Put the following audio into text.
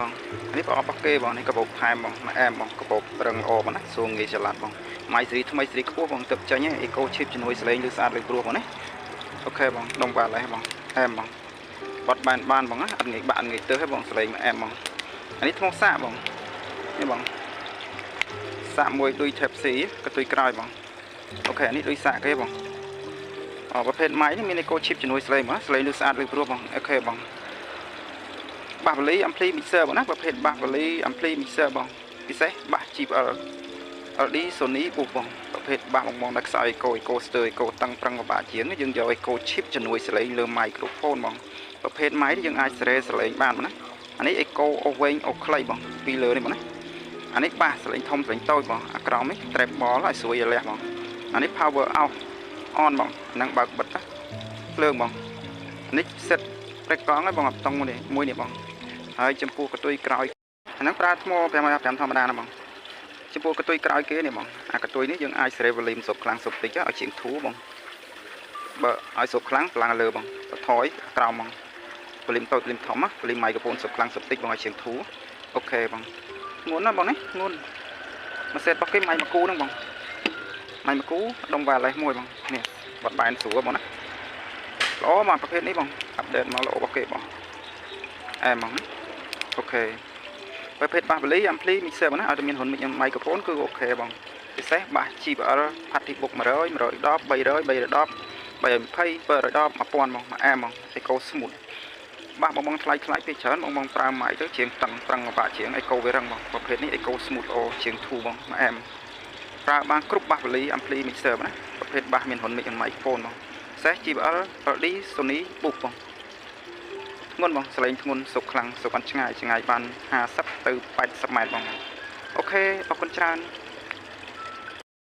បងនេះបងអបគេបងនេះកាបូបថែមបងអែមបងកាបូបរឹងល្អបងណាសួងងាយច្រឡាត់បងម៉ៃសេរីថ្មីសេរីខ្ពស់បងទឹកចាញ់អេកូឈីបជំនួយសលេងឬស្អាតលើព្រោះបងណាអូខេបងដងបាល់ហើយបងអែមបងបត់បានបងណាអត់ងាយបាក់អត់ងាយទៅហើយបងសលេងអែមបងអានេះថ្មសាកបងនេះបងសាកមួយដូច Type C កតុយក្រោយបងអូខេនេះដូចសាកគេបងប្រភេទម៉ៃនេះមានអេកូឈីបជំនួយសលេងបងសលេងឬស្អាតលើព្រោះបងអូខេបងបាសវលី ampli mixer បងណាប្រភេទបាសវលី ampli mixer បងពិសេសបាស GPL LD Sony បុកបងប្រភេទបាសបងដែលខ្សោយអេកូស្ទើអេកូតឹងប្រឹងពិបាកជាងយើងយកអេកូ chip ជំនួយសលេងលើ microphone បងប្រភេទម៉ៃនេះយើងអាចសេរីសលេងបានបងណាអានេះអេកូអូវែងអូខ្លីបងពីលើនេះបងណាអានេះបាសសលេងធំសលេងតូចបងអាក្រោមនេះ trap ball ឲ្យស្រួយឲ្យលះបងអានេះ power out on បងហ្នឹងបើកបិទណាភ្លើងបងនេះ set ប្រេកកង់ឲ្យបងអត់តង់មួយនេះបងហើយចំពោះកតុយក្រោយអាហ្នឹងប្រើថ្ម5.5ធម្មតាណាបងចំពោះកតុយក្រោយគេនេះបងអាកតុយនេះយើងអាចសេរីវលីមសុបខ្លាំងសុបតិចឲ្យជាងធូបងបើឲ្យសុបខ្លាំងខ្លាំងលើបងបថយក្រោមបងវលីមតូចវលីមធំវលីមម៉ៃក្រូហ្វូនសុបខ្លាំងសុបតិចបងឲ្យជាងធូអូខេបងងួនណាបងនេះងួនមកសេតរបស់គេម៉ៃមកគូហ្នឹងបងម៉ៃមកគូដុំវ៉ាឡេសមួយបងនេះបត់បែនស្រួលបងណាល្អមកប្រភេទនេះបងអាប់ដេតមកល្អរបស់គេបងអែមបងអូខេប្រភេទបាសវលី ampli mixer បងណាឲ្យតែមានហ៊ុនមីក្រូហ្វូនគឺអូខេបងពិសេសបាស GPL Partybook 100 110 300 310 320 710 1000បងមកអែមបងអេកូ smooth បាសបងថ្លៃពីច្រើនបងប្រើម៉ៃទៅជាងតឹងប្រឹងបាក់ជាងអេកូវារឹងបងប្រភេទនេះអេកូ smooth ល្អជាងធូបងមកអែមប្រើបានគ្រប់បាសវលី ampli mixer បងណាប្រភេទបាសមានហ៊ុនមីក្រូហ្វូនបងពិសេស GPL LD Sony Book បងធ្ងន់បងសលេងធ្ងន់សុកខ្លាំងសុកអត់ឆ្ងាយបាន50ទៅ80ម៉ែត្របងអូខេអរគុណច្រើន